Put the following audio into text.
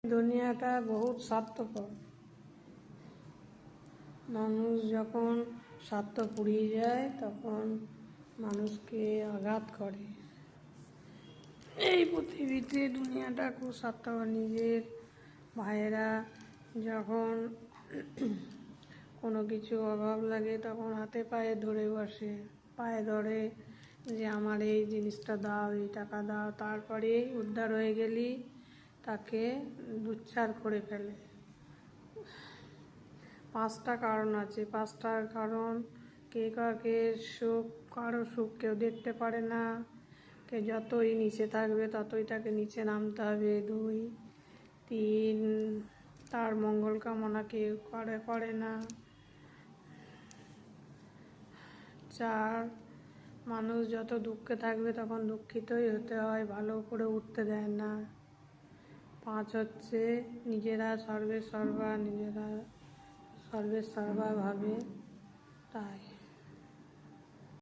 দুনিয়াটা বহুত স্বার্থপর। মানুষ যখন স্বার্থ ফুরিয়ে যায় তখন মানুষকে আঘাত করে। এই পৃথিবীতে দুনিয়াটা খুব স্বার্থপর। নিজের ভাইয়েরা যখন কোনো কিছু অভাব লাগে তখন হাতে পায়ে ধরে বসে, পায়ে ধরে যে আমার এই জিনিসটা দাও, এই টাকা দাও। তারপরে উদ্ধার হয়ে গেলি তাকে দুচ্ছার করে ফেলে। 5টা কারণ আছে। 5টার কারণ কে সুখ, কারো সুখ কেউ দেখতে পারে না। কে যতই নিচে থাকবে ততই তাকে নিচে নামতে হবে। 2, 3 তার মঙ্গল কামনা কেউ করে না। 4 মানুষ যত দুঃখে থাকবে তখন দুঃখিতই হতে হয়, ভালো করে উঠতে দেয় না। 5 হচ্ছে নিজেরা সর্বে সর্বা ভাবে, তাই।